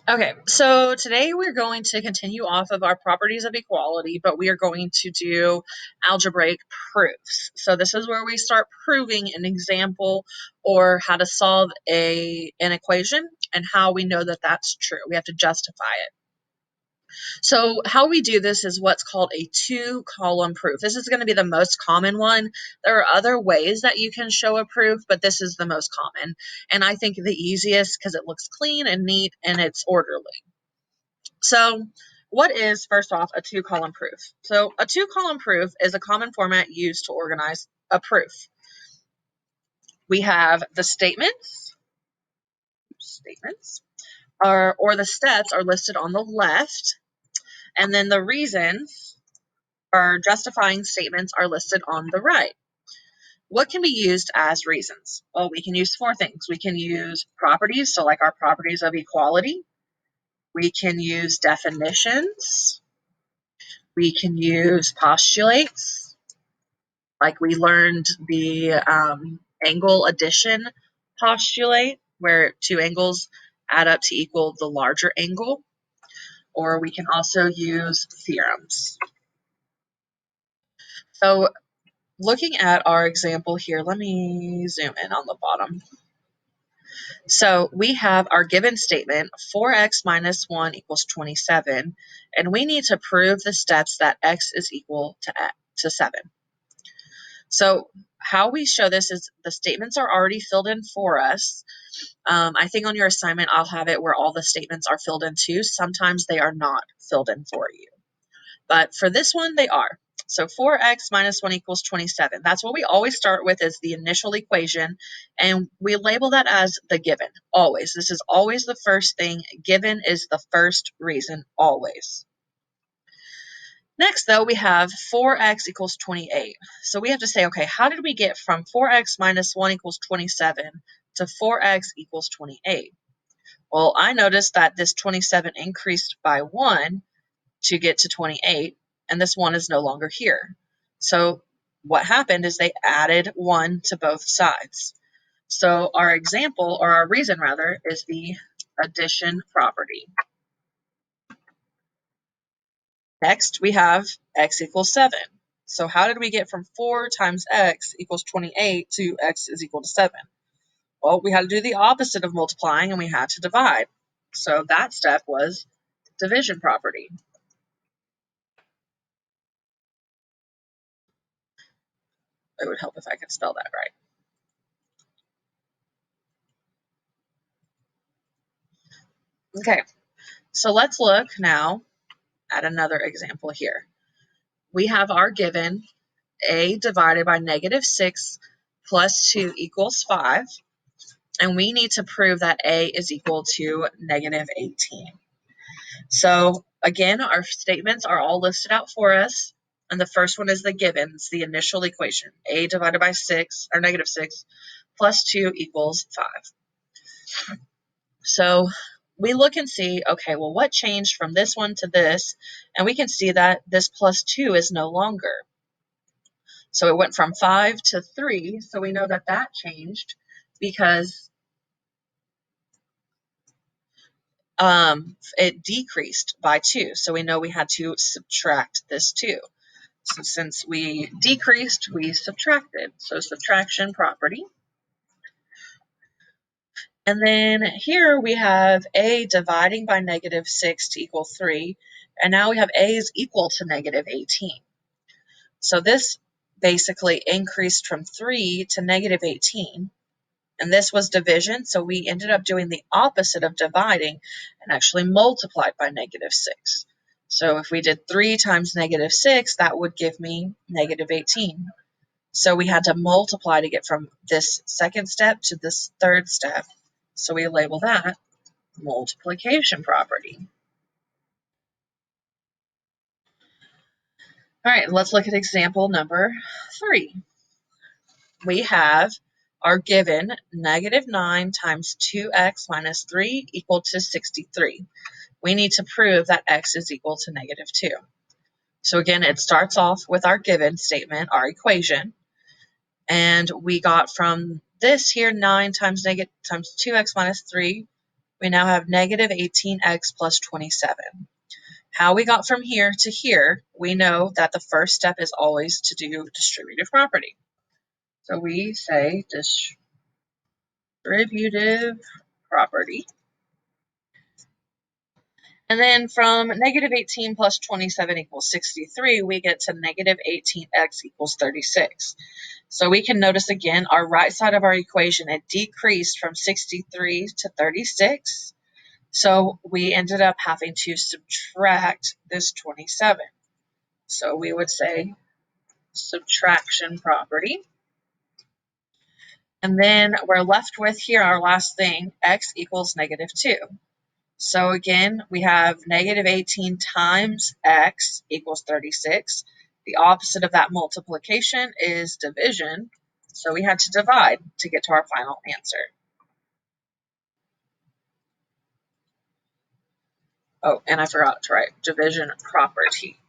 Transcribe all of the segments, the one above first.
Okay, so today we're going to continue off of our properties of equality, but we are going to do algebraic proofs. So this is where we start proving an example or how to solve an equation and how we know that that's true. We have to justify it. So how we do this is what's called a two-column proof. This is going to be the most common one. There are other ways that you can show a proof, but this is the most common. And I think the easiest because it looks clean and neat and it's orderly. So what is, first off, a two-column proof? So a two-column proof is a common format used to organize a proof. We have the statements, or the steps are listed on the left, and then the reasons or justifying statements are listed on the right. What can be used as reasons? Well, we can use four things. We can use properties, so like our properties of equality. We can use definitions. We can use postulates. Like we learned the angle addition postulate, where two angles add up to equal the larger angle. Or we can also use theorems. So looking at our example here, let me zoom in on the bottom. So we have our given statement, 4x minus 1 equals 27, and we need to prove the steps that x is equal to 7. So how we show this is the statements are already filled in for us. I think on your assignment, I'll have it where all the statements are filled in too. Sometimes they are not filled in for you. But for this one, they are. So 4x minus 1 equals 27. That's what we always start with is the initial equation, and we label that as the given, always. This is always the first thing. Given is the first reason, always. Next, though, we have 4x equals 28. So we have to say, okay, how did we get from 4x minus 1 equals 27 to 4x equals 28? Well, I noticed that this 27 increased by 1 to get to 28, and this 1 is no longer here. So what happened is they added 1 to both sides. So our example, or our reason rather, is the addition property. Next, we have x equals 7. So how did we get from 4 times x equals 28 to x is equal to 7? Well, we had to do the opposite of multiplying, and we had to divide. So that step was division property. It would help if I could spell that right. Okay, so let's look now at another example here. We have our given a divided by negative 6 plus 2 equals 5, and we need to prove that a is equal to negative 18. So again, our statements are all listed out for us, and the first one is the given, it's the initial equation, a divided by 6, or negative 6, plus 2 equals 5. So we look and see, okay, well, what changed from this one to this? And we can see that this plus 2 is no longer. So it went from 5 to 3, so we know that that changed because it decreased by 2. So we know we had to subtract this 2. So since we decreased, we subtracted. So subtraction property. And then here we have a dividing by negative 6 to equal 3. And now we have a is equal to negative 18. So this basically increased from 3 to negative 18. And this was division, so we ended up doing the opposite of dividing and actually multiplied by negative 6. So if we did 3 times negative 6, that would give me negative 18. So we had to multiply to get from this second step to this third step. So we label that multiplication property. All right, let's look at example number 3. We have our given negative 9 times 2x minus 3 equal to 63. We need to prove that x is equal to negative 2. So again, it starts off with our given statement, our equation, and we got from this here 9 times 2x minus 3 we now have negative 18x plus 27. How we got from here to here, we know that the first step is always to do distributive property. So we say distributive property. And then from negative 18 plus 27 equals 63, we get to negative 18x equals 36. So we can notice again, our right side of our equation, it decreased from 63 to 36. So we ended up having to subtract this 27. So we would say subtraction property. And then we're left with here, our last thing, x equals negative 2. So again, we have negative 18 times x equals 36. The opposite of that multiplication is division. So we had to divide to get to our final answer. Oh, and I forgot to write division property.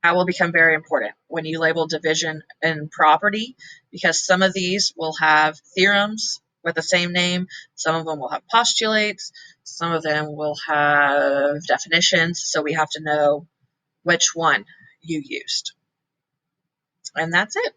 That will become very important when you label division and property, because some of these will have theorems with the same name, some of them will have postulates, some of them will have definitions, so we have to know which one you used. And that's it.